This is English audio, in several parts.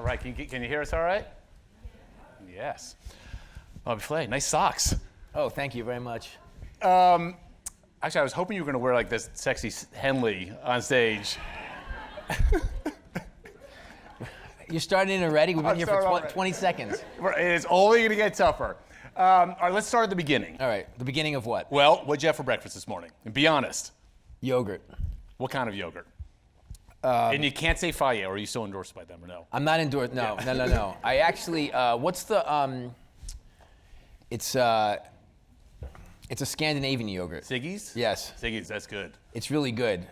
All right, can you hear us all right? Yes. Bobby Flay, nice socks. Oh, thank you very much. Actually, I was hoping you were going to wear like this sexy Henley on stage. You're starting in already? We've been here for 20 seconds. It is only going to get tougher. All right, let's start at the beginning. All right, the beginning of what? Well, what'd you have for breakfast this morning? And be honest. Yogurt. What kind of yogurt? And you can't say Faye, or are you still endorsed by them, or no? I'm not endorsed. No, no. I actually, what's the, it's a Scandinavian yogurt. Siggy's? Yes. Siggy's, that's good. It's really good.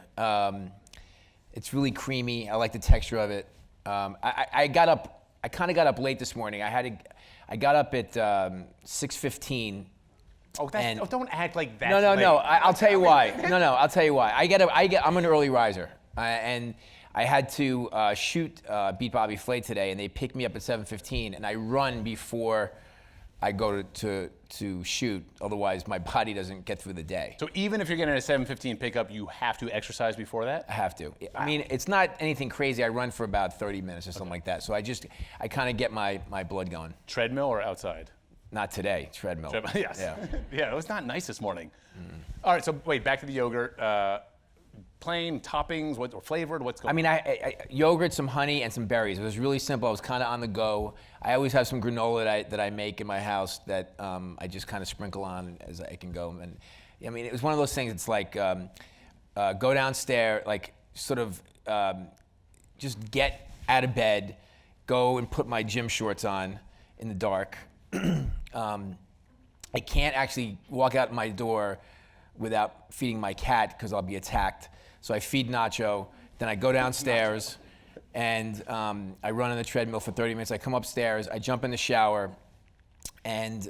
It's really creamy. I like the texture of it. I kind of got up late this morning. I got up at 6:15. Oh, don't act like that. No. I'll tell you why. I'll tell you why. I'm an early riser, and I had to beat Bobby Flay today, and they picked me up at 7:15, and I run before I go to shoot. Otherwise, my body doesn't get through the day. So even if you're getting a 7:15 pickup, you have to exercise before that? I have to. I mean, it's not anything crazy. I run for about 30 minutes or something like that. So I kind of get my blood going. Treadmill or outside? Not today, treadmill. Yes. Yeah, it was not nice this morning. All right, so wait, back to the yogurt. Plain toppings, or flavored? What's going on? I mean, yogurt, some honey, and some berries. It was really simple. I was kind of on the go. I always have some granola that I make in my house that I just kind of sprinkle on as I can go. And I mean, it was one of those things. It's like go downstairs, like sort of just get out of bed, go and put my gym shorts on in the dark. I can't actually walk out my door without feeding my cat because I'll be attacked. So I feed Nacho, then I go downstairs and I run on the treadmill for 30 minutes. I come upstairs, I jump in the shower and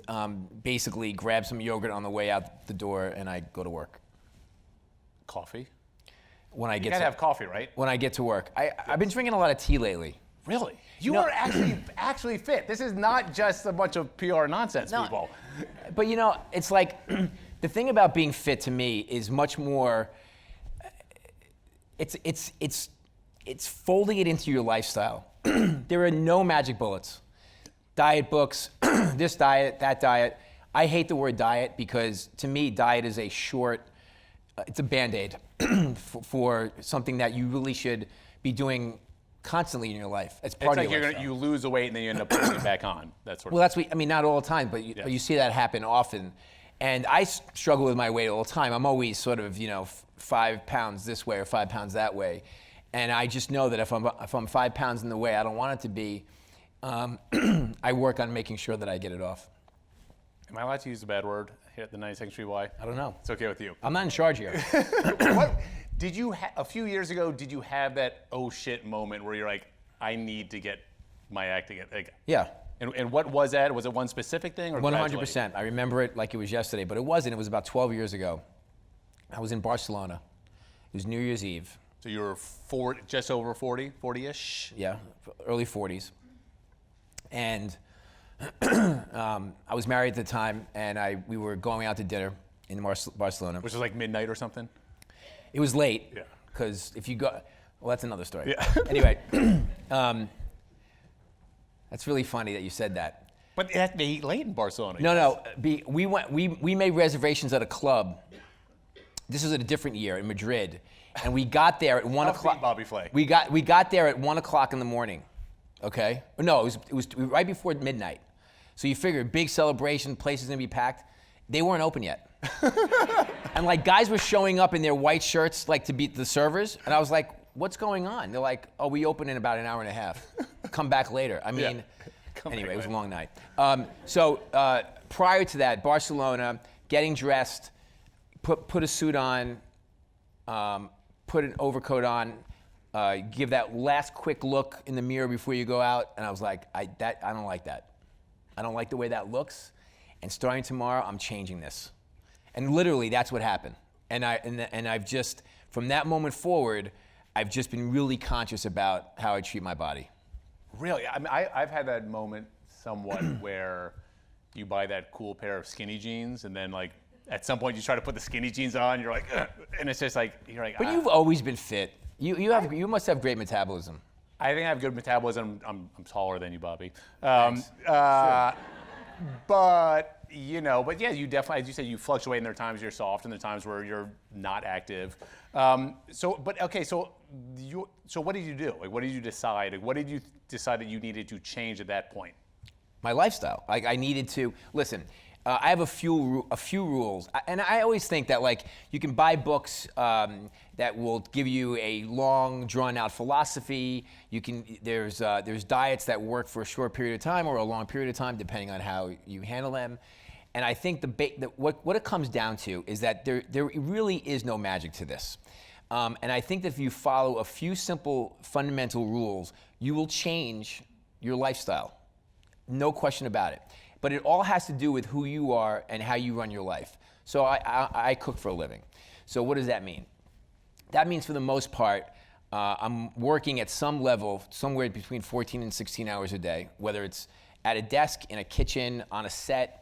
basically grab some yogurt on the way out the door and I go to work. Coffee? When I you get gotta to have coffee, right? When I get to work. I've been drinking a lot of tea lately. Really? You are actually fit. This is not just a bunch of PR nonsense, people. But you know, it's like the thing about being fit to me is much more. It's folding it into your lifestyle. There are no magic bullets. Diet books, this diet, that diet. I hate the word diet because to me, diet is a short. It's a Band-Aid for something that you really should be doing constantly in your life. It's part of your lifestyle. You lose the weight and then you end up putting it back on. That's sort of. Well, that's what, I mean, not all the time, but you see that happen often. And I struggle with my weight all the time. I'm always sort of, 5 pounds this way or 5 pounds that way. And I just know that if I'm 5 pounds in the way I don't want it to be, I work on making sure that I get it off. Am I allowed to use a bad word here at the 92nd Street Y? I don't know. It's okay with you. I'm not in charge here. What? Did you, a few years ago, did you have that oh shit moment where you're like, I need to get my act together? Like, yeah. And what was that? Was it one specific thing or 100%. I remember it like it was yesterday, but it wasn't. It was about 12 years ago. I was in Barcelona. It was New Year's Eve. So you were just over 40, 40-ish? Yeah, early 40s. And I was married at the time, and we were going out to dinner in Barcelona. Which was like midnight or something? It was late. Yeah. Because if you go, well, that's another story. Yeah. Anyway, that's really funny that you said that. But they eat late in Barcelona. No. We made reservations at a club. This was at a different year in Madrid, and we got there at 1 o'clock. Bobby Flay. We got there at 1 o'clock in the morning. Okay. No, it was right before midnight. So you figure big celebration, place is gonna be packed. They weren't open yet. And like guys were showing up in their white shirts like to beat the servers, and I was like, "What's going on?" They're like, "Oh, we open in about an hour and a half. Come back later." I mean, anyway, it was a long night. So prior to that, Barcelona, getting dressed, put a suit on, put an overcoat on, give that last quick look in the mirror before you go out, and I was like, I don't like that. I don't like the way that looks, and starting tomorrow, I'm changing this. And literally, that's what happened. And I've just, from that moment forward, I've just been really conscious about how I treat my body. Really? I mean, I've had that moment somewhat where you buy that cool pair of skinny jeans, and then like at some point you try to put the skinny jeans on, you're like, ugh, and it's just like you're like. But you've always been fit. You must have great metabolism. I think I have good metabolism. I'm taller than you, Bobby. Sure. But but yeah, you definitely, as you said, you fluctuate. And there are times you're soft, and there are times where you're not active. So what did you do? Like, what did you decide? Like, what did you decide that you needed to change at that point? My lifestyle. Like I needed to listen. I have a few rules, and I always think that like you can buy books that will give you a long, drawn-out philosophy. There's diets that work for a short period of time or a long period of time, depending on how you handle them. And I think what it comes down to is that there really is no magic to this. And I think that if you follow a few simple fundamental rules, you will change your lifestyle. No question about it. But it all has to do with who you are and how you run your life. So I cook for a living. So what does that mean? That means for the most part, I'm working at some level, somewhere between 14 and 16 hours a day, whether it's at a desk, in a kitchen, on a set,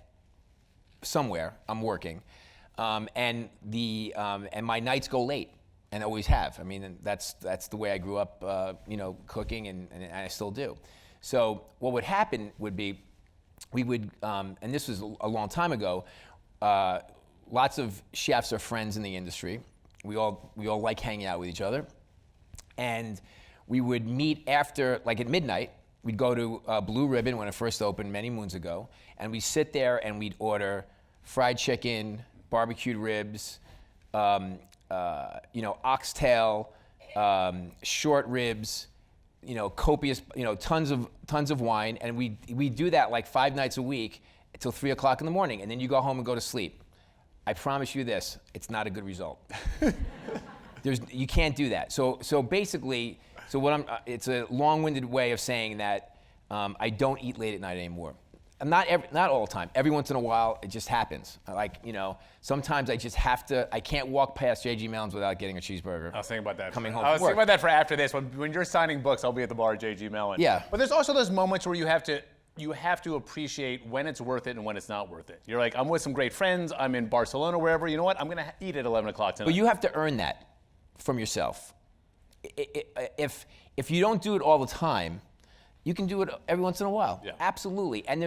somewhere, I'm working. And my nights go late, and always have. I mean, that's the way I grew up, cooking, and I still do. So what would happen would be, we would, and this was a long time ago, lots of chefs are friends in the industry. We all like hanging out with each other. And we would meet after, like at midnight, we'd go to Blue Ribbon when it first opened many moons ago, and we'd sit there and we'd order fried chicken, barbecued ribs, oxtail, short ribs, copious, tons of wine, and we do that like 5 nights a week until 3 o'clock in the morning, and then you go home and go to sleep. I promise you this, it's not a good result. You can't do that. So basically, it's a long-winded way of saying that I don't eat late at night anymore. Not all the time. Every once in a while, it just happens. Sometimes I just have to. I can't walk past J.G. Mellon's without getting a cheeseburger. I was thinking about that. Coming home. I was from work. thinking about that for after this. When you're signing books, I'll be at the bar at J.G. Mellon. Yeah. But there's also those moments where you have to appreciate when it's worth it and when it's not worth it. You're like, I'm with some great friends. I'm in Barcelona, wherever. You know what? I'm gonna eat at 11 o'clock tonight. But you have to earn that from yourself. If you don't do it all the time, you can do it every once in a while. Yeah. Absolutely. And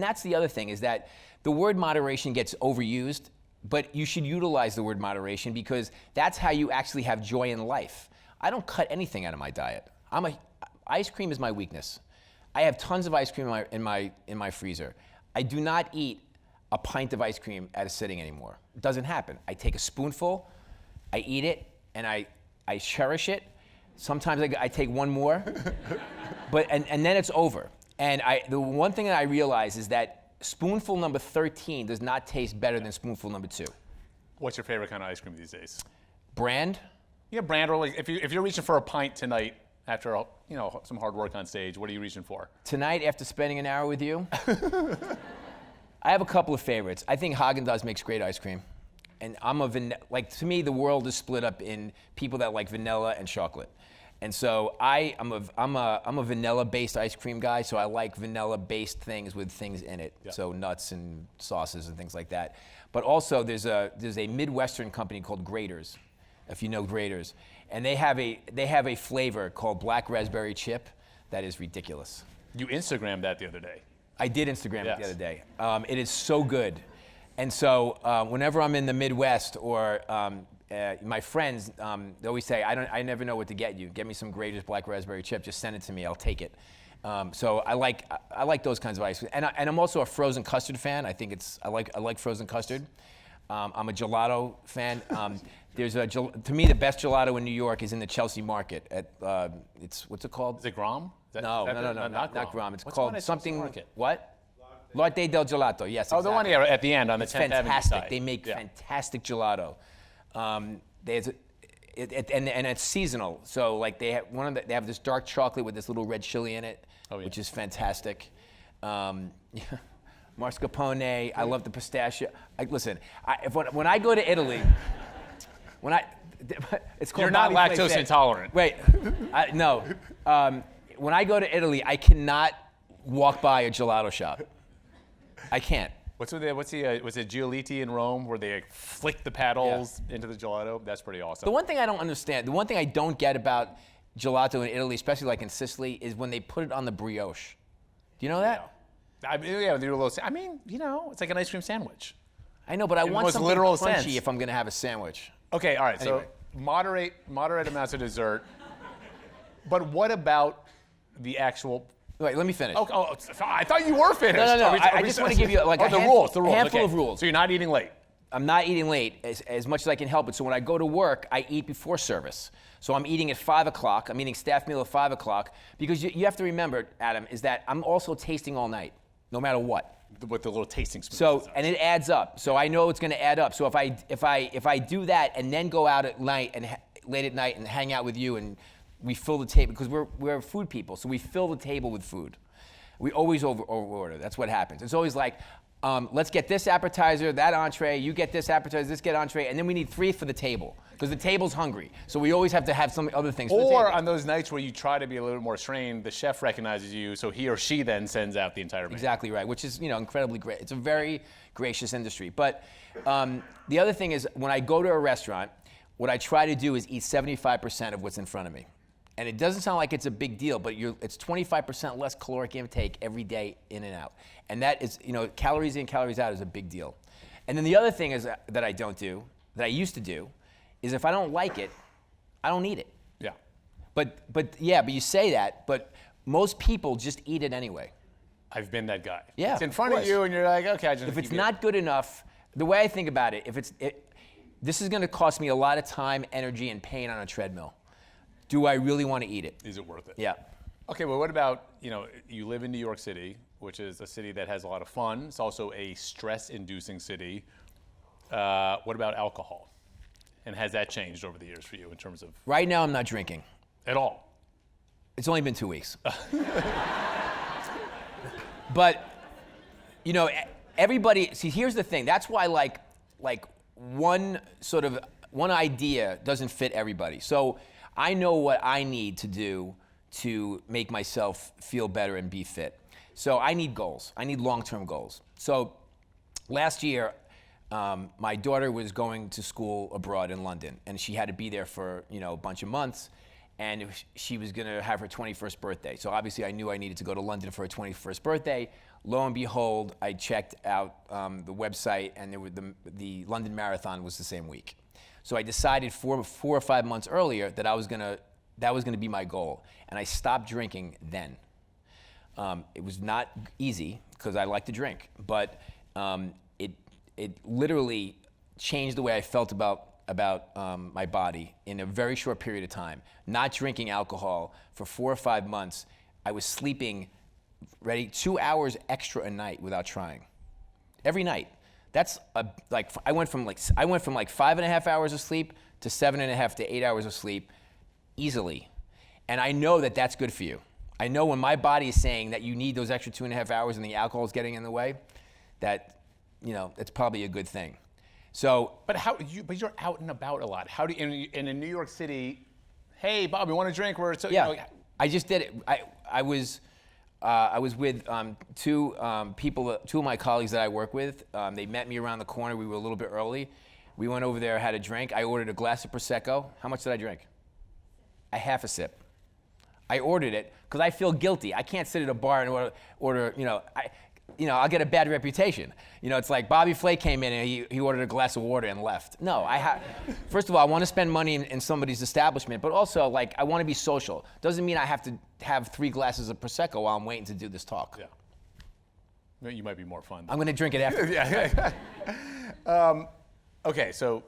that's the other thing, is that the word moderation gets overused, but you should utilize the word moderation, because that's how you actually have joy in life. I don't cut anything out of my diet. Ice cream is my weakness. I have tons of ice cream in my freezer. I do not eat a pint of ice cream at a sitting anymore. It doesn't happen. I take a spoonful, I eat it, and I cherish it. Sometimes I take one more, and then it's over. And the one thing that I realize is that spoonful number 13 does not taste better than spoonful number 2. What's your favorite kind of ice cream these days? Brand? Yeah, brand, or like if you're reaching for a pint tonight after some hard work on stage, what are you reaching for? Tonight, after spending an hour with you, I have a couple of favorites. I think Haagen-Dazs makes great ice cream. And to me, the world is split up in people that like vanilla and chocolate. And so I'm a vanilla-based ice cream guy, so I like vanilla-based things with things in it. Yeah. So nuts and sauces and things like that. But also there's a Midwestern company called Grater's, if you know Grater's. And they have a flavor called black raspberry chip that is ridiculous. You Instagrammed that the other day. I did Instagram it the other day. It is so good. And so whenever I'm in the Midwest, or my friends, they always say, I never know what to get you. Get me some Grater's black raspberry chip. Just send it to me. I'll take it. So I like those kinds of ice cream. And I'm also a frozen custard fan. I like frozen custard. I'm a gelato fan. To me, the best gelato in New York is in the Chelsea Market. What's it called? Is it Grom? No, not Grom. It's What's called something. Market? What? Latte del Gelato. Yes. Exactly. Oh, the one here at the end on the 10th Avenue side. They make fantastic gelato. And it's seasonal. So like they have this dark chocolate with this little red chili in it, which is fantastic. Mascarpone. I love the pistachio. When I go to Italy, it's called. You're not Bobby lactose Flay intolerant. Wait, no. When I go to Italy, I cannot walk by a gelato shop. I can't. Was it Giolitti in Rome where they flick the paddles into the gelato? That's pretty awesome. The one thing I don't understand, the one thing I don't get about gelato in Italy, especially like in Sicily, is when they put it on the brioche. Do you know that? I mean, yeah, they do a little. I mean, it's like an ice cream sandwich. I know, but I want most something literal crunchy sense. if I'm gonna have a sandwich. Okay, all right. Anyway. So moderate amounts of dessert. But what about the actual? Wait, let me finish. Oh, I thought you were finished. No. I just want to give you like the rules. The rules. handful Okay. of rules. So you're not eating late. I'm not eating late as much as I can help it. So when I go to work, I eat before service. So I'm eating at 5 o'clock. I'm eating staff meal at 5 o'clock because you have to remember, Adam, is that I'm also tasting all night, no matter what. With the little tasting spoon. So and it adds up. So I know it's going to add up. So if I do that and then go out at night and late at night and hang out with you and we fill the table because we're food people. So we fill the table with food. We always over order. That's what happens. It's always like, let's get this appetizer, that entree, you get this appetizer, this get entree, and then we need 3 for the table because the table's hungry. So we always have to have some other things for the table. Or on those nights where you try to be a little bit more strained, the chef recognizes you, so he or she then sends out the entire menu. Exactly right, which is incredibly great. It's a very gracious industry. But the other thing is when I go to a restaurant, what I try to do is eat 75% of what's in front of me. And it doesn't sound like it's a big deal, but it's 25% less caloric intake every day in and out. And that is, calories in, calories out is a big deal. And then the other thing is that I don't do, that I used to do, is if I don't like it, I don't eat it. Yeah. But you say that, but most people just eat it anyway. I've been that guy. Yeah, It's in front of you and you're like, okay, I just if it's not good enough, the way I think about it, this is going to cost me a lot of time, energy, and pain on a treadmill. Do I really want to eat it? Is it worth it? Yeah. Okay, well, what about, you live in New York City, which is a city that has a lot of fun. It's also a stress-inducing city. What about alcohol? And has that changed over the years for you in terms of? Right now, I'm not drinking. At all? It's only been 2 weeks. But, everybody, see, here's the thing. That's why, like one idea doesn't fit everybody. So I know what I need to do to make myself feel better and be fit. So I need goals. I need long-term goals. So last year, my daughter was going to school abroad in London, and she had to be there for a bunch of months, and she was going to have her 21st birthday. So obviously, I knew I needed to go to London for her 21st birthday. Lo and behold, I checked out the website, and the London Marathon was the same week. So I decided 4 or 5 months earlier that that was gonna be my goal, and I stopped drinking then. It was not easy because I like to drink, but it literally changed the way I felt about my body in a very short period of time. Not drinking alcohol for 4 or 5 months, I was sleeping 2 hours extra a night without trying, every night. That's I went from like 5.5 hours of sleep to 7.5 to 8 hours of sleep easily. And I know that that's good for you. I know when my body is saying that you need those extra 2.5 hours and the alcohol is getting in the way, that it's probably a good thing. So, but you're out and about a lot. How do you, in New York City? Hey, Bobby, want a drink? I just did it. I was with two of my colleagues that I work with. They met me around the corner. We were a little bit early. We went over there, had a drink. I ordered a glass of Prosecco. How much did I drink? A half a sip. I ordered it because I feel guilty. I can't sit at a bar and order I'll get a bad reputation. It's like Bobby Flay came in and he ordered a glass of water and left. No, first of all, I want to spend money in somebody's establishment, but also I want to be social. Doesn't mean I have to have 3 glasses of Prosecco while I'm waiting to do this talk. Yeah. You might be more fun. I'm going to drink it after. Yeah. Okay, so,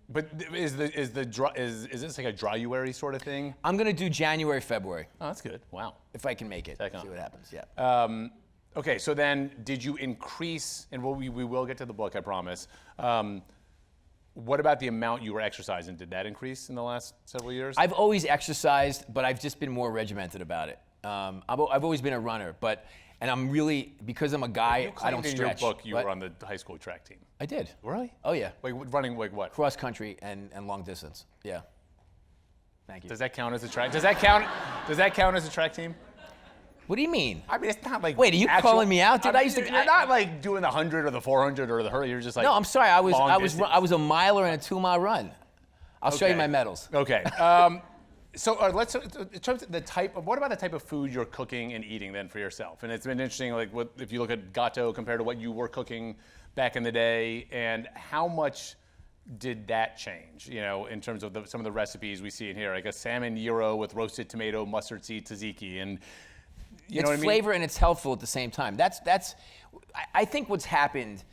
but is this like a dryuary sort of thing? I'm going to do January, February. Oh, that's good. Wow. If I can make it. Second. See what happens. Yeah. Okay, so then did you increase, and we will get to the book, I promise. What about the amount you were exercising? Did that increase in the last several years? I've always exercised, but I've just been more regimented about it. I've always been a runner, and I'm really, because I'm a guy, I don't stretch. In your book, you were on the high school track team. I did. Really? Oh, yeah. Like running like what? Cross country and long distance. Yeah. Thank you. Does that count as a track? Does that count as a track team? What do you mean? I mean, it's not like. Wait, are you calling me out, dude? You're not like doing the 100 or the 400 or the hurdle. You're just like. No, I'm sorry. I was distance. a miler and a 2-mile run. I'll show you my medals. Okay. So let's in terms of the type of, what about the type of food you're cooking and eating then for yourself? And it's been interesting, like if you look at Gelato compared to what you were cooking back in the day, and how much did that change? You know, in terms of some of the recipes we see in here, like a salmon gyro with roasted tomato, mustard seed tzatziki, and you know what I mean? Flavor and it's healthful at the same time. I think what's happened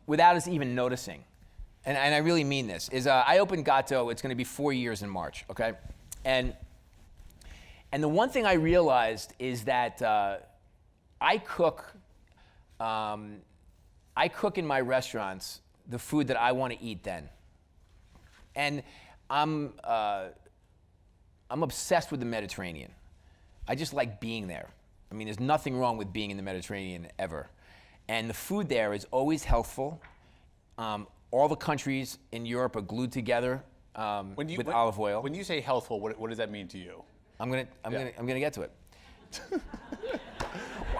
without us even noticing, and I really mean this, is I opened Gelato. It's going to be 4 years in March, okay? And the one thing I realized is that I cook in my restaurants the food that I want to eat then. And I'm obsessed with the Mediterranean. I just like being there. I mean, there's nothing wrong with being in the Mediterranean ever. And the food there is always healthful. All the countries in Europe are glued together with olive oil. When you say healthful, what does that mean to you? I'm gonna get to it.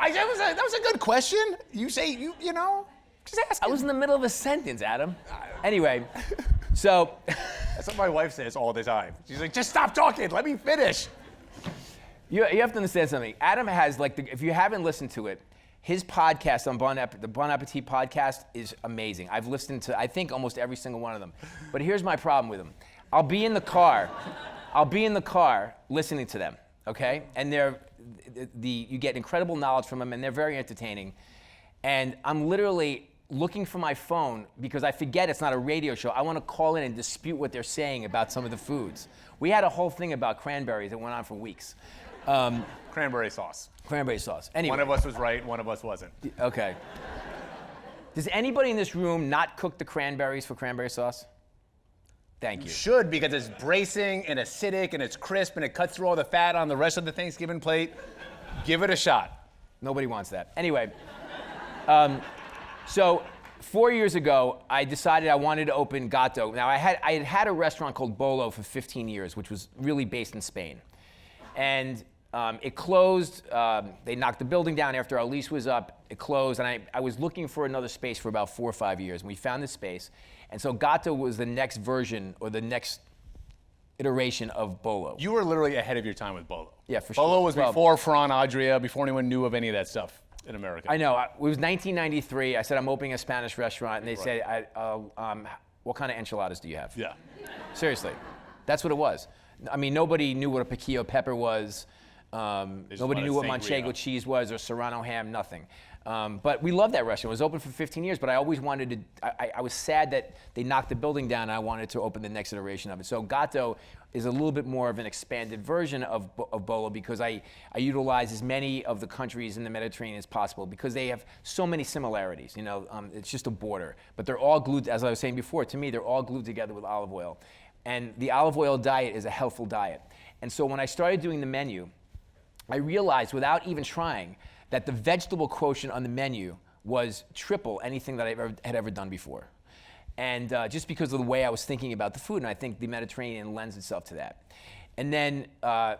That was a good question. You say you know. Just ask. I was in the middle of a sentence, Adam. Anyway, so that's what my wife says all the time. She's like, just stop talking. Let me finish. You have to understand something. Adam has, like, if you haven't listened to it, his podcast on the Bon Appetit podcast is amazing. I've listened to, I think, almost every single one of them. But here's my problem with them. I'll be in the car listening to them, okay? And you get incredible knowledge from them, and they're very entertaining. And I'm literally looking for my phone because I forget it's not a radio show. I want to call in and dispute what they're saying about some of the foods. We had a whole thing about cranberries that went on for weeks. Cranberry sauce. Cranberry sauce. Anyway. One of us was right, one of us wasn't. Okay. Does anybody in this room not cook the cranberries for cranberry sauce? Thank you. You should, because it's bracing and acidic and it's crisp and it cuts through all the fat on the rest of the Thanksgiving plate. Give it a shot. Nobody wants that. Anyway, so 4 years ago, I decided I wanted to open Gelato. Now, I had a restaurant called Bolo for 15 years, which was really based in Spain. And it closed. They knocked the building down after our lease was up. It closed, and I was looking for another space for about 4 or 5 years, and we found this space. And so Gelato was the next version or the next iteration of Bolo. You were literally ahead of your time with Bolo. Yeah, for sure. Bolo was before Ferran Adria, before anyone knew of any of that stuff in America. I know. It was 1993. I said, I'm opening a Spanish restaurant, and they said, what kind of enchiladas do you have? Yeah. Seriously. That's what it was. I mean, nobody knew what a piquillo pepper was. Nobody knew what manchego cheese was or serrano ham, nothing. But we loved that restaurant. It was open for 15 years, but I always wanted to, I was sad that they knocked the building down and I wanted to open the next iteration of it. So Gelato is a little bit more of an expanded version of Bolo because I utilize as many of the countries in the Mediterranean as possible because they have so many similarities. You know, it's just a border. But they're all glued, as I was saying before, to me, they're all glued together with olive oil. And the olive oil diet is a healthful diet. And so when I started doing the menu, I realized without even trying that the vegetable quotient on the menu was triple anything that I had ever done before. And just because of the way I was thinking about the food, and I think the Mediterranean lends itself to that. And then I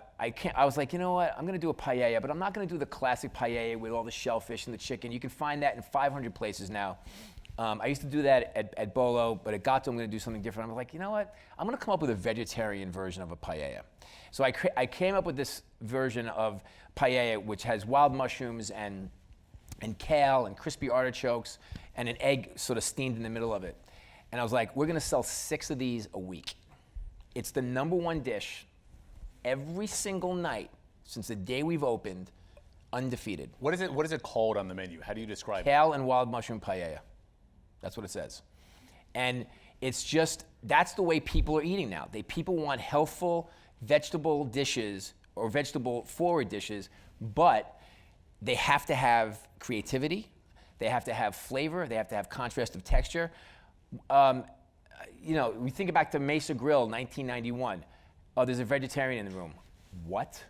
was like, you know what, I'm gonna do a paella, but I'm not gonna do the classic paella with all the shellfish and the chicken. You can find that in 500 places now. I used to do that at Bolo, but at Gelato I'm gonna do something different. I'm like, you know what, I'm gonna come up with a vegetarian version of a paella. So I came up with this version of paella, which has wild mushrooms and kale and crispy artichokes and an egg sort of steamed in the middle of it. And I was like, we're gonna sell 6 of these a week. It's the #1 dish every single night since the day we've opened, undefeated. What is it called on the menu? How do you describe it? Kale and wild mushroom paella. That's what it says. And it's just, that's the way people are eating now. People want healthful vegetable dishes or vegetable forward dishes, but they have to have creativity, they have to have flavor, they have to have contrast of texture. You know, we think back to Mesa Grill, 1991. Oh, there's a vegetarian in the room. What?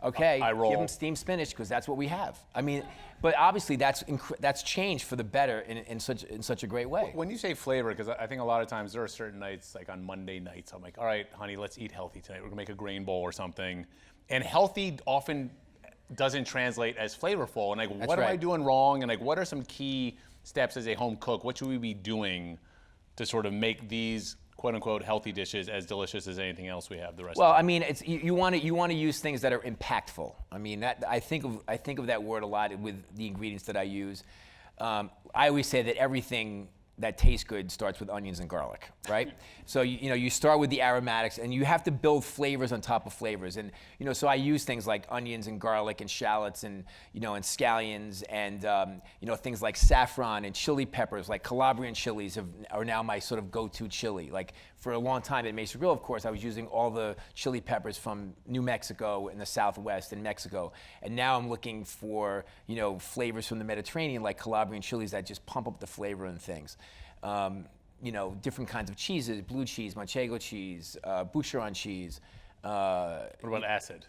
Okay, I roll. give them steamed spinach because that's what we have. I mean, but obviously that's changed for the better in such a great way. When you say flavor, because I think a lot of times there are certain nights, like on Monday nights, I'm like, all right, honey, let's eat healthy tonight. We're gonna make a grain bowl or something. And healthy often doesn't translate as flavorful. And like, what am I doing wrong? And like, what are some key steps as a home cook? What should we be doing to sort of make these quote unquote healthy dishes as delicious as anything else we have the rest Well, of I mean, it's you want to use things that are impactful. I mean, that I think of that word a lot with the ingredients that I use. I always say that everything that tastes good starts with onions and garlic, right? So you start with the aromatics, and you have to build flavors on top of flavors. And so I use things like onions and garlic and shallots and and scallions and things like saffron and chili peppers, like Calabrian chilies are now my sort of go-to chili. Like for a long time at Mesa Grill, of course, I was using all the chili peppers from New Mexico and the Southwest and Mexico, and now I'm looking for flavors from the Mediterranean, like Calabrian chilies that just pump up the flavor in things. Different kinds of cheeses: blue cheese, manchego cheese, boucheron cheese. what about acid?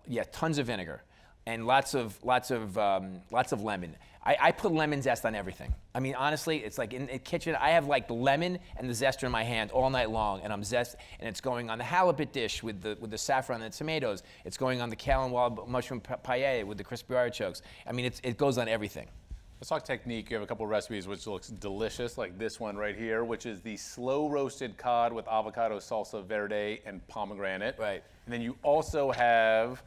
Yeah, tons of vinegar, and lots of lemon. I put lemon zest on everything. I mean, honestly, it's like in the kitchen, I have like the lemon and the zester in my hand all night long, and and it's going on the halibut dish with the saffron and the tomatoes. It's going on the kale and wild mushroom paella with the crispy artichokes. I mean, it goes on everything. Let's talk technique. You have a couple recipes which looks delicious, like this one right here, which is the slow roasted cod with avocado salsa verde and pomegranate. Right. And then you also have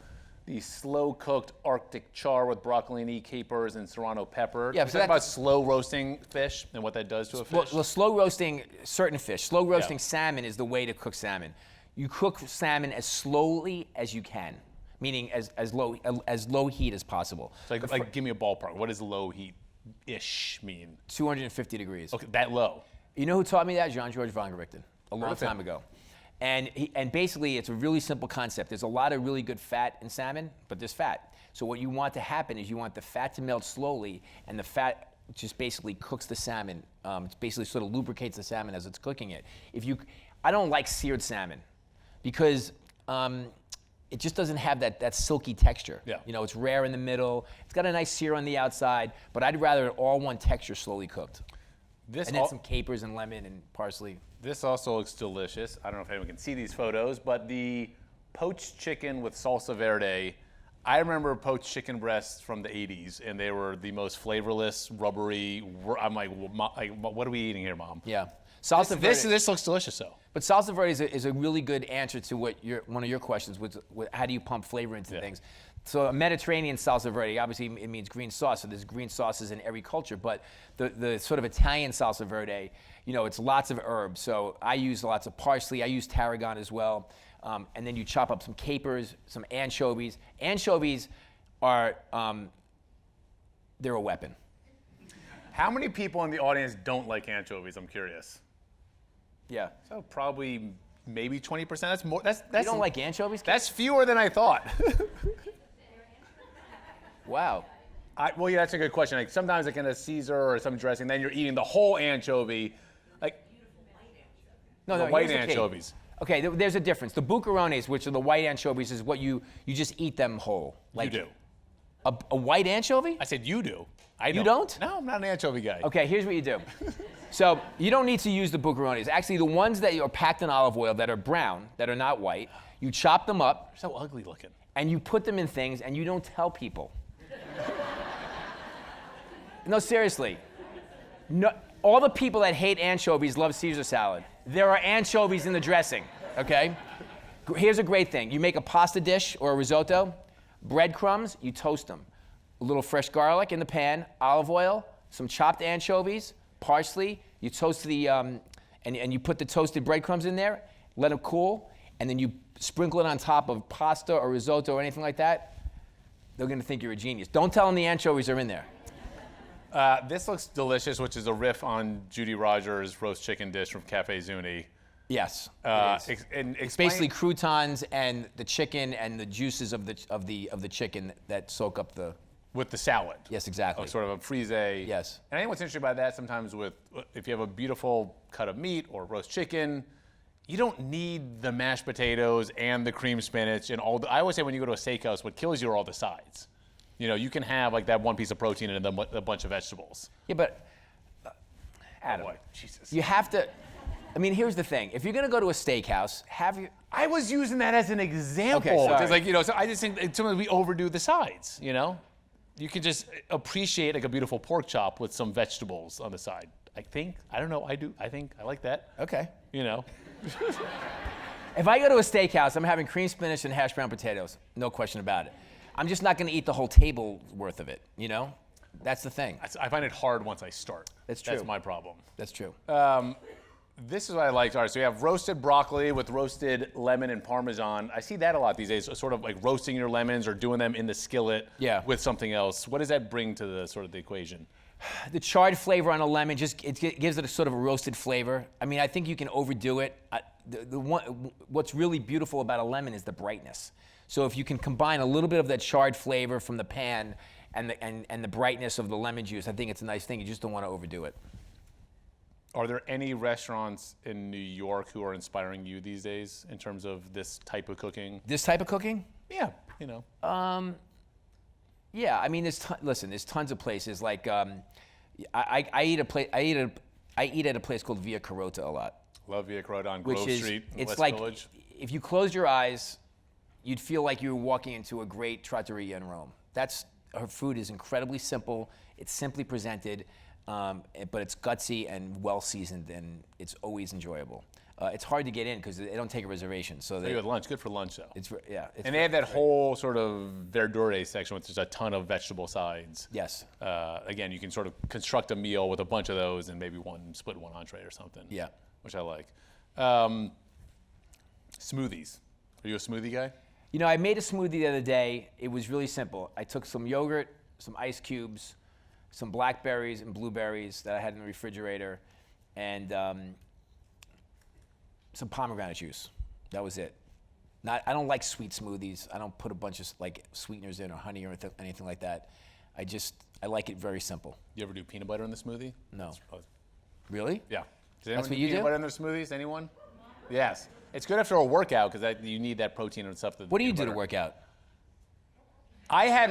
the slow cooked Arctic char with broccolini, capers, and serrano pepper. Yeah, Can so you talk about that's- slow roasting fish and what that does to a fish? Well, slow roasting certain fish. Slow roasting salmon is the way to cook salmon. You cook salmon as slowly as you can, meaning as low heat as possible. So like give me a ballpark. What does low heat-ish mean? 250 degrees. Okay, that low. You know who taught me that? Jean-Georges Vongerichten, a long Okay. time ago. And basically, it's a really simple concept. There's a lot of really good fat in salmon, but there's fat. So what you want to happen is you want the fat to melt slowly, and the fat just basically cooks the salmon. It basically sort of lubricates the salmon as it's cooking it. I don't like seared salmon because it just doesn't have that silky texture. Yeah. It's rare in the middle. It's got a nice sear on the outside, but I'd rather it all one texture, slowly cooked. And then some capers and lemon and parsley. This also looks delicious. I don't know if anyone can see these photos, but the poached chicken with salsa verde. I remember poached chicken breasts from the 80s, and they were the most flavorless, rubbery. I'm like, what are we eating here, Mom? Yeah. Salsa verde. This looks delicious, though. But salsa verde is a really good answer to one of your questions, with how do you pump flavor into things. So a Mediterranean salsa verde, obviously it means green sauce, so there's green sauces in every culture, but the sort of Italian salsa verde, it's lots of herbs. So I use lots of parsley, I use tarragon as well, and then you chop up some capers, some anchovies. Anchovies are, they're a weapon. How many people in the audience don't like anchovies? I'm curious. Yeah. So probably maybe 20%. That's more. That's You don't like anchovies? That's fewer than I thought. Wow. Well, yeah, that's a good question. Like sometimes like in a Caesar or some dressing, then you're eating the whole anchovy. Like No, white here's the key. anchovies. Okay, there's a difference. The bucarones, which are the white anchovies, is what you just eat them whole. Like You do. A white anchovy? I said you do. I don't. You don't? No, I'm not an anchovy guy. Okay, here's what you do. So you don't need to use the bucarones. Actually, the ones that are packed in olive oil that are brown, that are not white, you chop them up They're so ugly looking. and you put them in things and you don't tell people. No, seriously. No, all the people that hate anchovies love Caesar salad. There are anchovies in the dressing, okay? Here's a great thing. You make a pasta dish or a risotto, breadcrumbs, you toast them. A little fresh garlic in the pan, olive oil, some chopped anchovies, parsley, you toast and you put the toasted breadcrumbs in there, let them cool, and then you sprinkle it on top of pasta or risotto or anything like that. They're gonna think you're a genius. Don't tell them the anchovies are in there. This looks delicious, which is a riff on Judy Rogers' roast chicken dish from Cafe Zuni. Yes, it is. It's Basically croutons and the chicken and the juices of the chicken that soak up the. with the salad. Yes, exactly. Sort of a frise. Yes. And I think what's interesting about that sometimes if you have a beautiful cut of meat or roast chicken, you don't need the mashed potatoes and the cream spinach and all. I always say when you go to a steakhouse, what kills you are all the sides. You can have like that one piece of protein and then a bunch of vegetables. Yeah, but Adam, Boy, Jesus. you have to. I mean, here's the thing: if you're gonna go to a steakhouse, I was using that as an example. Okay, sorry. Just like, so I just think sometimes we overdo the sides, You can just appreciate like a beautiful pork chop with some vegetables on the side. I don't know. I think I like that. Okay. You know. If I go to a steakhouse, I'm having cream spinach and hash brown potatoes. No question about it. I'm just not going to eat the whole table worth of it, you know? That's the thing. I find it hard once I start. That's true. That's my problem. That's true. This is what I like. All right, so you have roasted broccoli with roasted lemon and Parmesan. I see that a lot these days, sort of like roasting your lemons or doing them in the skillet with something else. What does that bring to the sort of the equation? The charred flavor on a lemon gives it a sort of a roasted flavor. I mean, I think you can overdo it. What's really beautiful about a lemon is the brightness. So if you can combine a little bit of that charred flavor from the pan and the brightness of the lemon juice, I think it's a nice thing. You just don't want to overdo it. Are there any restaurants in New York who are inspiring you these days in terms of this type of cooking? This type of cooking? Yeah, you know. Yeah, I mean, there's tons of places. Like, I eat at a place called Via Carota a lot. Love Via Carota on Grove Street, in West like, Village. If you close your eyes, you'd feel like you were walking into a great trattoria in Rome. Her food is incredibly simple. It's simply presented. But it's gutsy and well seasoned, and it's always enjoyable. It's hard to get in because they don't take a reservation. So you had lunch. Good for lunch, though. And they have that whole sort of Verde section, which is a ton of vegetable sides. Yes. Again, you can sort of construct a meal with a bunch of those and maybe split one entree or something. Yeah. Which I like. Smoothies. Are you a smoothie guy? You know, I made a smoothie the other day. It was really simple. I took some yogurt, some ice cubes, some blackberries and blueberries that I had in the refrigerator, and some pomegranate juice. That was it. I don't like sweet smoothies. I don't put a bunch of like sweeteners in or honey or anything like that. I like it very simple. You ever do peanut butter in the smoothie? No. Really? Yeah. Does anyone That's what do you peanut do? butter in their smoothies? Anyone? Yes. It's good after a workout because you need that protein and stuff. What do you do to work out? I had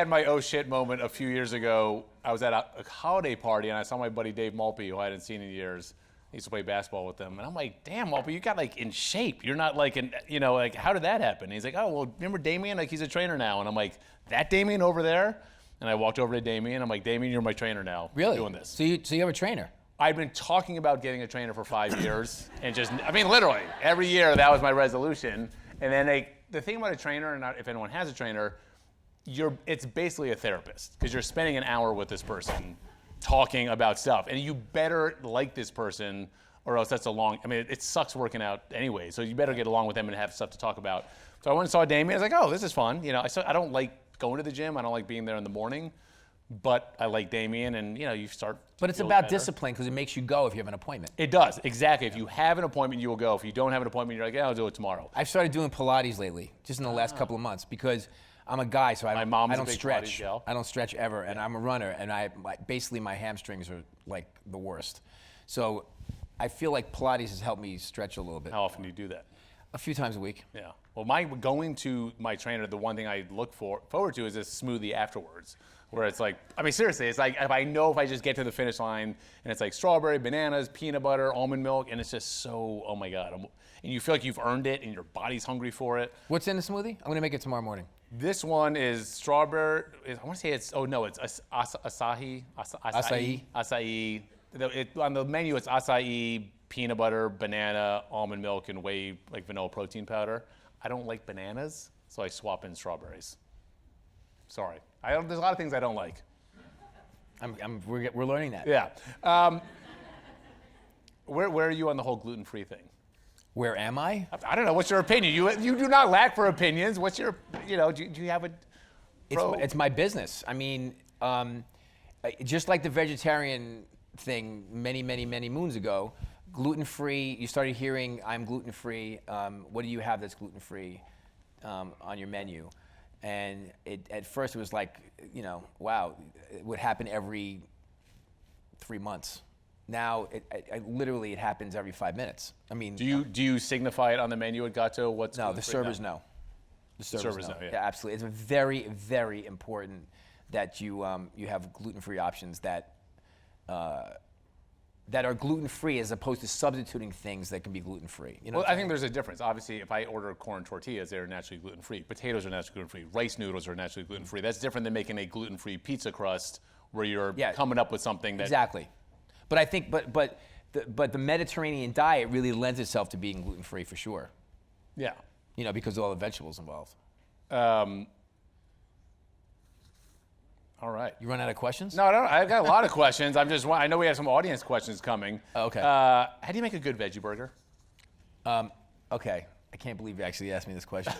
my oh shit moment a few years ago. I was at a holiday party and I saw my buddy Dave Malpe, who I hadn't seen in years. I used to play basketball with him. And I'm like, damn, Malpe, you got like in shape. You're not like like how did that happen? And he's like, oh, well, remember Damien? Like he's a trainer now. And I'm like, that Damien over there? And I walked over to Damien. I'm like, Damien, you're my trainer now. Really? Doing this. So you have a trainer? I'd been talking about getting a trainer for 5 years. And literally, every year that was my resolution. And then the thing about a trainer, and if anyone has a trainer, it's basically a therapist because you're spending an hour with this person talking about stuff, and you better like this person or else it sucks working out anyway, so you better get along with them and have stuff to talk about. So I went and saw Damien. I was like, oh, this is fun. I don't like going to the gym. I don't like being there in the morning, but I like Damien, and you start. But it's about discipline because it makes you go if you have an appointment. It does, exactly. If you have an appointment, you will go. If you don't have an appointment, you're like, yeah, I'll do it tomorrow. I've started doing Pilates lately, just in the last couple of months, because I'm a guy, so I don't stretch. I don't stretch ever, and I'm a runner, and basically my hamstrings are like the worst. So I feel like Pilates has helped me stretch a little bit. How often do you do that? A few times a week. Yeah. Well, going to my trainer, the one thing I look forward to is this smoothie afterwards, where it's like, seriously, it's like if I just get to the finish line and it's like strawberry, bananas, peanut butter, almond milk, and it's just so, oh my God. And you feel like you've earned it and your body's hungry for it. What's in the smoothie? I'm gonna make it tomorrow morning. This one is strawberry. I want to say it's acai. Acai. On the menu, it's acai, peanut butter, banana, almond milk, and whey, like vanilla protein powder. I don't like bananas, so I swap in strawberries. Sorry. There's a lot of things I don't like. We're learning that. Yeah. Where are you on the whole gluten-free thing? Where am I? I don't know. What's your opinion? You do not lack for opinions. What's your, do you have a pro? It's my business. I mean, just like the vegetarian thing many moons ago, gluten-free, you started hearing, I'm gluten-free. What do you have that's gluten-free on your menu? And at first it was like, wow, it would happen every 3 months. Now, literally, it happens every 5 minutes. I mean, do you signify it on the menu at Gato? No, the servers know. The servers know. Yeah. Yeah, absolutely. It's very, very important that you have gluten-free options that are gluten-free as opposed to substituting things that can be gluten-free. I think there's a difference. Obviously, if I order corn tortillas, they're naturally gluten-free. Potatoes are naturally gluten-free. Rice noodles are naturally gluten-free. That's different than making a gluten-free pizza crust where you're Yeah. coming up with something that. Exactly. But I think, but the Mediterranean diet really lends itself to being gluten-free for sure. Yeah. You know, because of all the vegetables involved. All right. You run out of questions? No, I've got a lot of questions. I know we have some audience questions coming. Okay. How do you make a good veggie burger? Okay. I can't believe you actually asked me this question.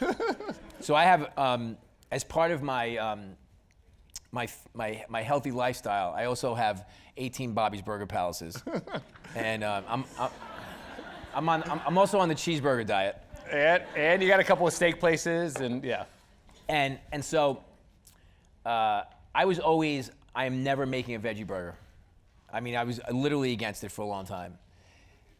So I have, as part of my my healthy lifestyle, I also have 18 Bobby's Burger Palaces, and I'm also on the cheeseburger diet. And you got a couple of steak places, and yeah. And so I am never making a veggie burger. I mean, I was literally against it for a long time.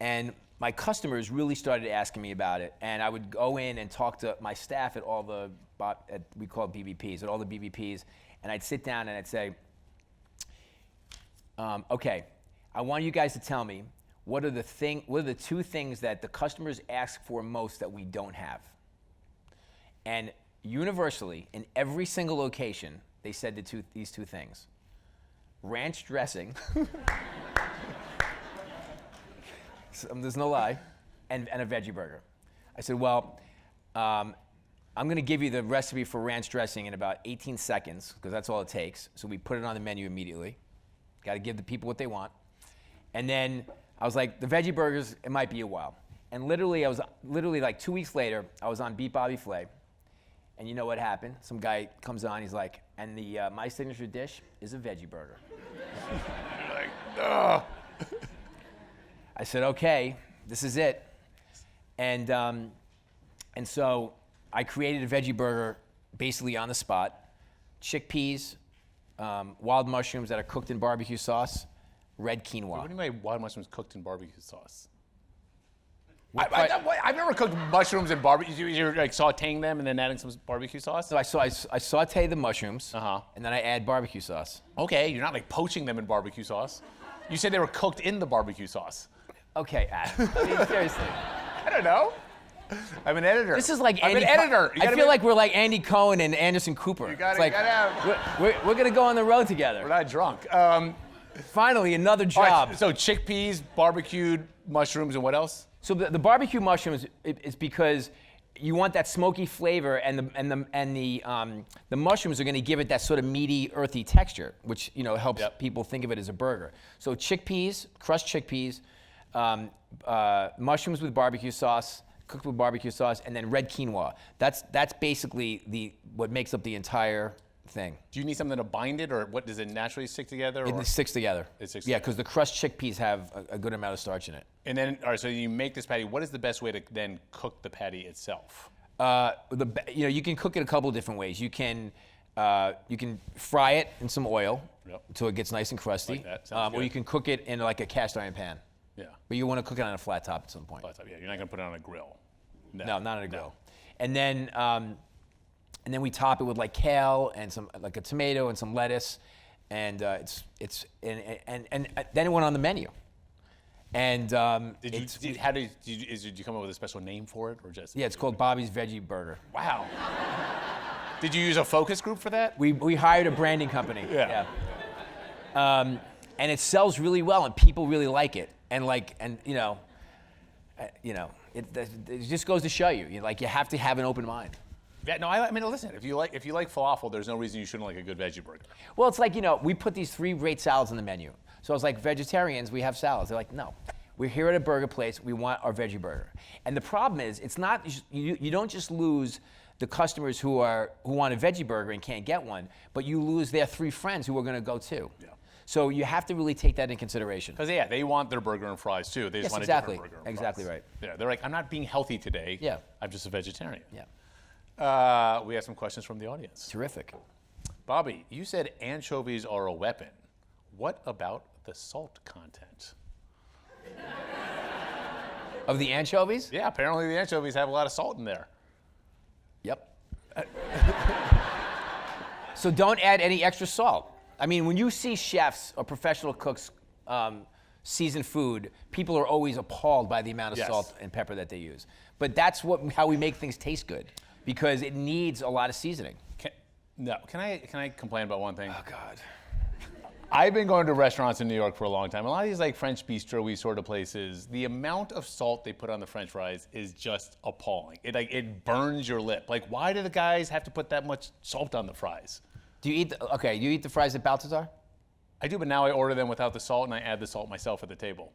And my customers really started asking me about it. And I would go in and talk to my staff at all the, we call it BBPs, at all the BBPs. And I'd sit down and I'd say, okay, I want you guys to tell me what are the two things that the customers ask for most that we don't have? And universally, in every single location, they said these two things. Ranch dressing, there's no lie, and a veggie burger. I said, well, I'm gonna give you the recipe for ranch dressing in about 18 seconds, because that's all it takes. So we put it on the menu immediately. Gotta give the people what they want. And then I was like, the veggie burgers, it might be a while. And literally, like 2 weeks later, I was on Beat Bobby Flay. And you know what happened? Some guy comes on, he's like, and my signature dish is a veggie burger. You're like, ugh. I said, okay, this is it. And so I created a veggie burger basically on the spot. Chickpeas, wild mushrooms that are cooked in barbecue sauce, red quinoa. What do you mean wild mushrooms cooked in barbecue sauce? What I've never cooked mushrooms in barbecue. You're like sauteing them and then adding some barbecue sauce? So I saute the mushrooms, Uh-huh. and then I add barbecue sauce. Okay, you're not like poaching them in barbecue sauce. You said they were cooked in the barbecue sauce. Okay, Adam. I mean, seriously. I don't know. I'm an editor. This is like I'm Andy an editor. I feel like we're like Andy Cohen and Anderson Cooper. You gotta, it's like, we're gonna go on the road together. We're not drunk. Finally, another All job. right, so chickpeas, barbecued mushrooms, and what else? So the barbecue mushrooms is because you want that smoky flavor, and the mushrooms are going to give it that sort of meaty, earthy texture, which helps people think of it as a burger. So chickpeas, crushed chickpeas, mushrooms with barbecue sauce, cooked with barbecue sauce, and then red quinoa. That's basically what makes up the entire thing. Do you need something to bind it, or what does it naturally stick together? It sticks together. It sticks Yeah, together. because the crushed chickpeas have a good amount of starch in it. And then, all right, so you make this patty. What is the best way to then cook the patty itself? You can cook it a couple of different ways. You can fry it in some oil until it gets nice and crusty, Like that. Sounds or good. you can cook it in like a cast iron pan. Yeah. But you want to cook it on a flat top at some point. Flat top, yeah. You're not gonna put it on a grill. No, not on a grill. And then we top it with like kale and some like a tomato and some lettuce, and then it went on the menu. And Did you come up with a special name for it, or just? yeah, it's called Bobby's Veggie Burger. Wow. Did you use a focus group for that? We hired a branding company. Yeah. And it sells really well, and people really like it. And it just goes to show you, you have to have an open mind. Yeah. No, I mean, listen. If you like falafel, there's no reason you shouldn't like a good veggie burger. Well, it's like we put these 3 great salads on the menu. So I was like, vegetarians, we have salads. They're like, no, we're here at a burger place. We want our veggie burger. And the problem is, it's not you don't just lose the customers who want a veggie burger and can't get one, but you lose their 3 friends who are going to go too. Yeah. So you have to really take that in consideration. Because they want their burger and fries too. They just want a different burger and exactly fries. right. Yeah, they're like, I'm not being healthy today. Yeah. I'm just a vegetarian. Yeah. We have some questions from the audience. Terrific. Bobby, you said anchovies are a weapon. What about the salt content? Of the anchovies? Yeah, apparently the anchovies have a lot of salt in there. Yep. So don't add any extra salt. I mean, when you see chefs or professional cooks season food, people are always appalled by the amount of salt and pepper that they use. But that's how we make things taste good, because it needs a lot of seasoning. Can I complain about one thing? Oh God. I've been going to restaurants in New York for a long time. A lot of these like French bistro-y sort of places, the amount of salt they put on the French fries is just appalling. It burns your lip. Like, why do the guys have to put that much salt on the fries? Do you eat the fries at Balthazar? I do, but now I order them without the salt and I add the salt myself at the table.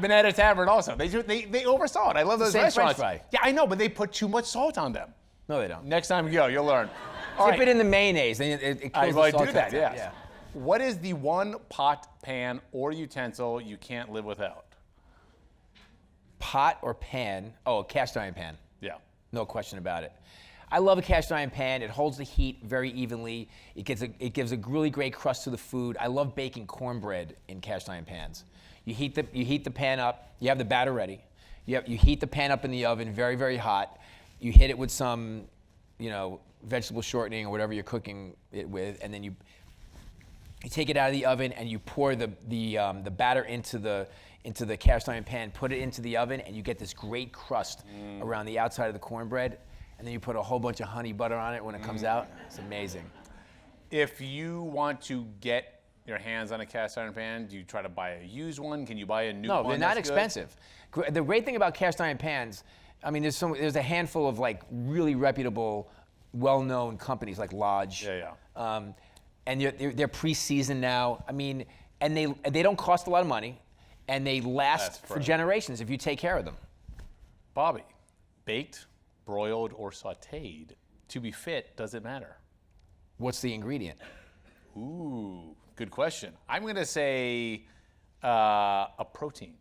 Been at a tavern also. They oversalt. I love those Same restaurants. French fry. Yeah, I know, but they put too much salt on them. No, they don't. Next time you go, you'll learn. Dip it in the mayonnaise, and it kills the I salt do that, content. yes. Yeah. What is the one pot, pan, or utensil you can't live without? Pot or pan? Oh, a cast iron pan. Yeah. No question about it. I love a cast iron pan. It holds the heat very evenly. It gives a really great crust to the food. I love baking cornbread in cast iron pans. You heat the pan up. You have the batter ready. You heat the pan up in the oven, very, very hot. You hit it with some, vegetable shortening or whatever you're cooking it with, and then you take it out of the oven and you pour the batter into the cast iron pan, put it into the oven, and you get this great crust around the outside of the cornbread. And then you put a whole bunch of honey butter on it when it comes out. It's amazing. If you want to get your hands on a cast iron pan, do you try to buy a used one? Can you buy a new one? No, they're not expensive. The great thing about cast iron pans, I mean, there's a handful of like really reputable, well-known companies like Lodge. Yeah. And they're pre-seasoned now. I mean, and they don't cost a lot of money, and they last for generations if you take care of them. Bobby, baked, broiled, or sautéed, to be fit, does it matter? What's the ingredient? Ooh, good question. I'm going to say a protein.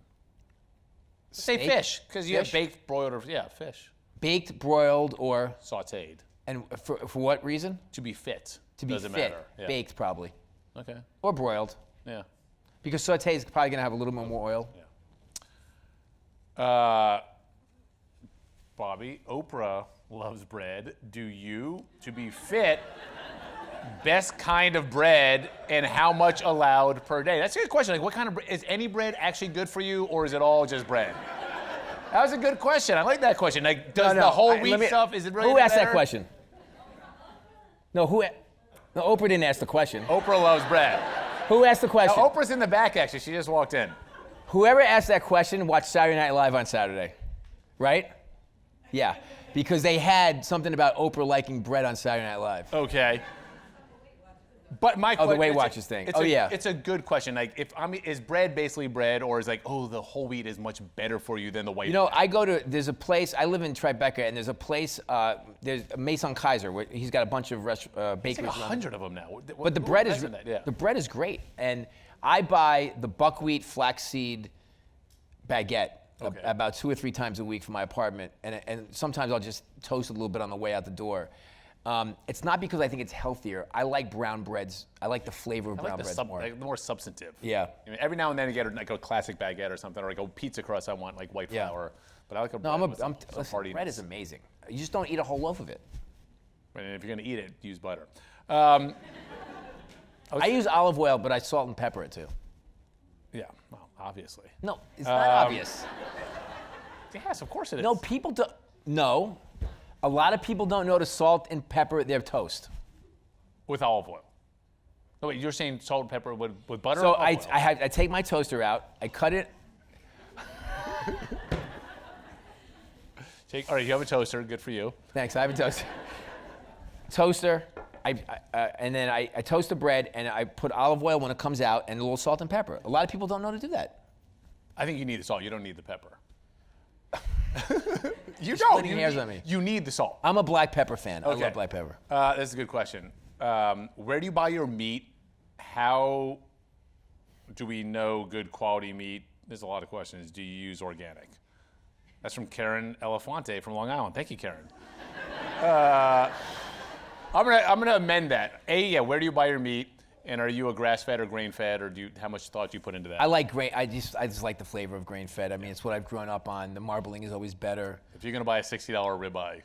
Say fish, because you have baked, broiled, or fish. Baked, broiled, or sautéed. And for what reason? To be fit. To be doesn't fit. Matter. Yeah. Baked, probably. Okay. Or broiled. Yeah. Because sauté is probably going to have a little bit more oil. Yeah. Bobby, Oprah loves bread. Do you? To be fit, best kind of bread and how much allowed per day? That's a good question. Like, what kind of bread? Is any bread actually good for you, or is it all just bread? That was a good question. I like that question. Like, does the whole wheat stuff, is it really Who asked better? that question? No, Oprah didn't ask the question. Oprah loves bread. Who asked the question? Now, Oprah's in the back, actually. She just walked in. Whoever asked that question watched Saturday Night Live on Saturday, right? Yeah, because they had something about Oprah liking bread on Saturday Night Live. Okay. But my the Weight Watchers thing. It's a good question. Like, is bread basically bread, or is like, the whole wheat is much better for you than the white? There's a place, I live in Tribeca, and there's a place, there's Mason Kaiser, where he's got a bunch of bakeries. Like 100 of them now. But the bread is great, and I buy the buckwheat flaxseed baguette about 2 or 3 times a week for my apartment, and sometimes I'll just toast a little bit on the way out the door. It's not because I think it's healthier. I like brown breads. I like the flavor of brown breads more. Like the more substantive. Yeah. I mean, every now and then I get like a classic baguette or something, or like a pizza crust. I want like white flour, but I like a bread. Listen, bread is amazing. You just don't eat a whole loaf of it. And if you're gonna eat it, use butter. I use olive oil, but I salt and pepper it too. Yeah, well, obviously. No, it's not obvious. Yes, of course it is. No, people don't. No. A lot of people don't know to salt and pepper their toast. With olive oil. No, wait, you're saying salt and pepper with butter? So or olive oil? I take my toaster out, I cut it. All right, you have a toaster, good for you. Thanks, I have a toaster. Toaster, and then I toast the bread, and I put olive oil when it comes out, and a little salt and pepper. A lot of people don't know to do that. I think you need the salt, you don't need the pepper. You You're don't. splitting hairs on me. You need the salt. I'm a black pepper fan. Okay. I love black pepper. That's a good question. Where do you buy your meat? How do we know good quality meat? There's a lot of questions. Do you use organic? That's from Karen Elefante from Long Island. Thank you, Karen. I'm gonna amend that. Where do you buy your meat? And are you a grass-fed or grain-fed, or how much thought do you put into that? I like grain. I just like the flavor of grain-fed. I mean, it's what I've grown up on. The marbling is always better. If you're gonna buy a $60 ribeye.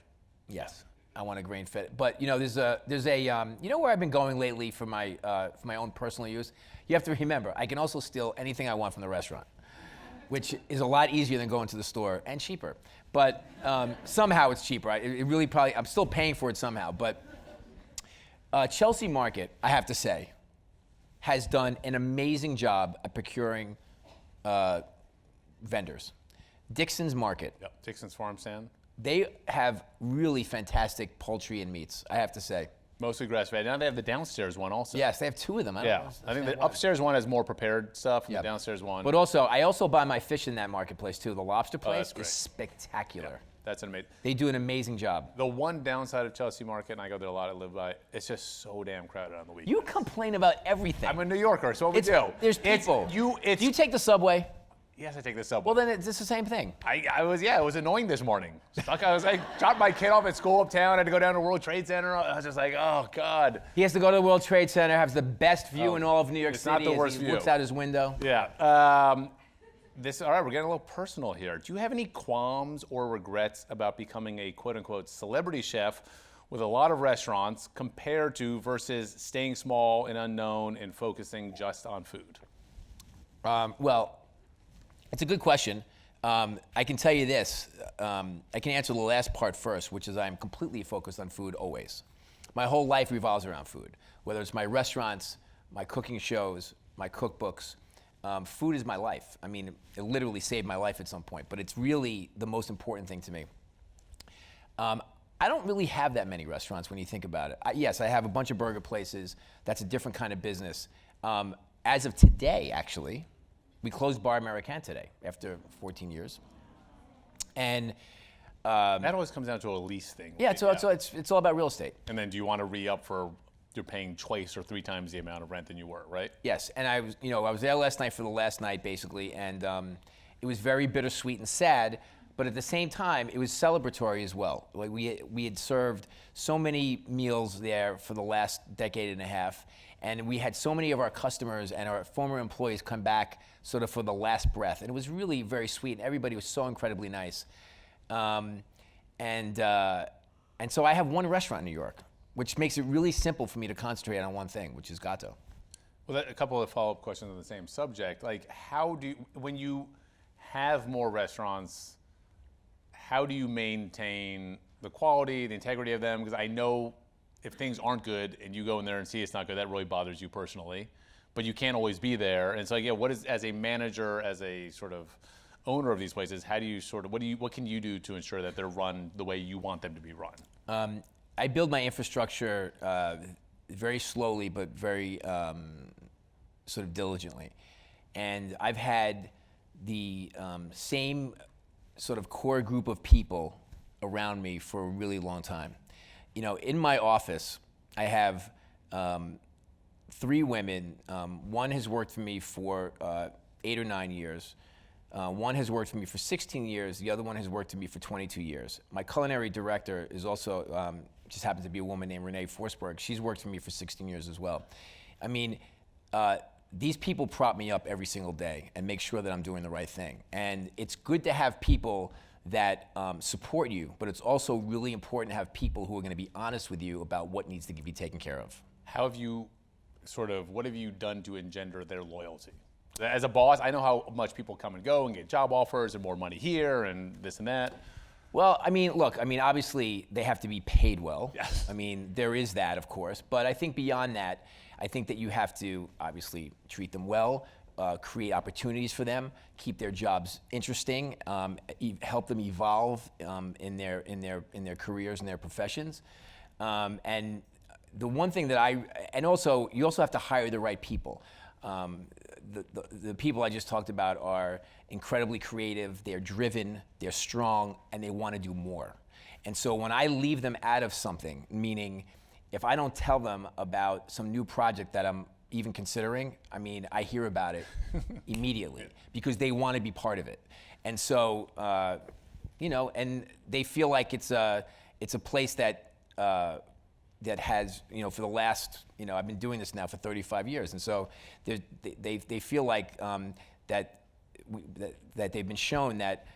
Yes, I want a grain-fed. But there's a where I've been going lately for my own personal use. You have to remember, I can also steal anything I want from the restaurant, which is a lot easier than going to the store and cheaper. But somehow it's cheaper. It really probably, I'm still paying for it somehow. But Chelsea Market, I have to say, has done an amazing job at procuring vendors. Dixon's Market, Yep. Dixon's Farm Stand. they have really fantastic poultry and meats, I have to say. Mostly grass-fed. Now they have the downstairs one also. Yes, they have two of them. I don't Yeah. know. I think the upstairs one has more prepared stuff, and Yeah. the downstairs one. But also, I also buy my fish in that marketplace too. The lobster place great. is spectacular. That's an amazing. They do an amazing job. The one downside of Chelsea Market, and I go there a lot, I live by, it's just so damn crowded on the weekend. You complain about everything. I'm a New Yorker, so what we do? There's people. Do you take the subway? Yes, I take the subway. Well, then it's the same thing. It was annoying this morning. I was like, dropped my kid off at school uptown, I had to go down to World Trade Center. I was just like, oh, God. He has to go to the World Trade Center, has the best view in all of New York it's City. not the as worst he view. looks out his window. Yeah. All right, we're getting a little personal here. Do you have any qualms or regrets about becoming a quote-unquote celebrity chef with a lot of restaurants compared to versus staying small and unknown and focusing just on food? Well, it's a good question. I can tell you this. I can answer the last part first, which is I'm completely focused on food always. My whole life revolves around food, whether it's my restaurants, my cooking shows, my cookbooks. Food is my life. I mean, it literally saved my life at some point, but it's really the most important thing to me. I don't really have that many restaurants when you think about it. Yes, I have a bunch of burger places. That's a different kind of business. As of today, actually, we closed Bar American today after 14 years. And That always comes down to a lease thing. yeah, right? it's all about real estate. And then do you want to re-up for you're paying twice or three times the amount of rent than you were, right? Yes, and I was there last night for the last night basically, and it was very bittersweet and sad, but at the same time, it was celebratory as well. Like we had served so many meals there for the last decade and a half, and we had so many of our customers and our former employees come back sort of for the last breath, and it was really very sweet, and everybody was so incredibly nice. And so I have one restaurant in New York, which makes it really simple for me to concentrate on one thing, which is Gelato. Well, a couple of follow-up questions on the same subject. Like, when you have more restaurants, how do you maintain the quality, the integrity of them? Because I know if things aren't good and you go in there and see it's not good, that really bothers you personally. But you can't always be there. And so, yeah, as a manager, as a sort of owner of these places, how do you what can you do to ensure that they're run the way you want them to be run? I build my infrastructure very slowly, but very sort of diligently. And I've had the same sort of core group of people around me for a really long time. You know, in my office, I have 3 women. One has worked for me for 8 or 9 years. One has worked for me for 16 years. The other one has worked for me for 22 years. My culinary director is also, just happens to be a woman named Renee Forsberg. She's worked for me for 16 years as well. I mean, these people prop me up every single day and make sure that I'm doing the right thing. And it's good to have people that support you, but it's also really important to have people who are going to be honest with you about what needs to be taken care of. What have you done to engender their loyalty? As a boss, I know how much people come and go and get job offers and more money here and this and that. Well, I mean, look, obviously they have to be paid well. Yes. I mean, there is that, of course. But I think beyond that, I think that you have to obviously treat them well, create opportunities for them, keep their jobs interesting, help them evolve in their careers and their professions. And the one thing that you also have to hire the right people. The people I just talked about are incredibly creative, they're driven, they're strong, and they want to do more. And so when I leave them out of something, meaning if I don't tell them about some new project that I'm even considering, I mean, I hear about it immediately because they want to be part of it. And so, and they feel like it's a place that has, for the last, I've been doing this now for 35 years. And so they feel like that they've been shown that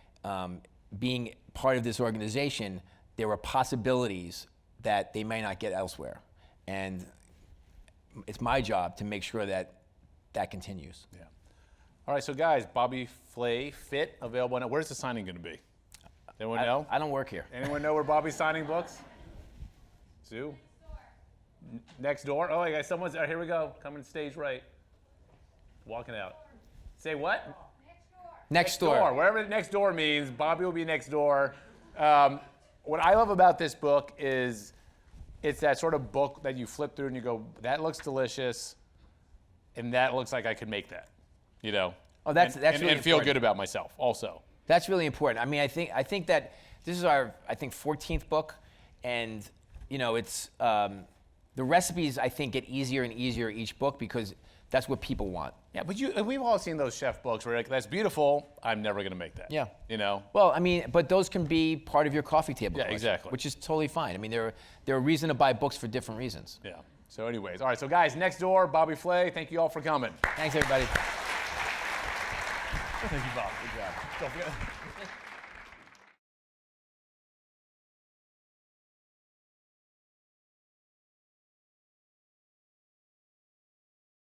being part of this organization, there are possibilities that they may not get elsewhere. And it's my job to make sure that continues. Yeah. All right, so guys, Bobby Flay Fit available now. Where's the signing going to be? Anyone know? I don't work here. Anyone know where Bobby's signing books? Sue? Next door. Oh, I got someone's. Here we go. Coming stage right. Walking out. Say what? Next door. Wherever next door means, Bobby will be next door. What I love about this book is it's that sort of book that you flip through and you go, that looks delicious, and that looks like I could make that, you know? Oh, that's really and feel important. good about myself also. That's really important. I mean, I think that this is our 14th book, and you know, it's the recipes I think get easier and easier each book because that's what people want. Yeah, but we've all seen those chef books where you're like, that's beautiful, I'm never gonna make that. Yeah. You know? Well, I mean, but those can be part of your coffee table. Yeah, collection, exactly. Which is totally fine. I mean, there are reasons to buy books for different reasons. Yeah. So anyways, all right, so guys, next door, Bobby Flay, thank you all for coming. Thanks, everybody. Thank you, Bob. Good job. Don't forget.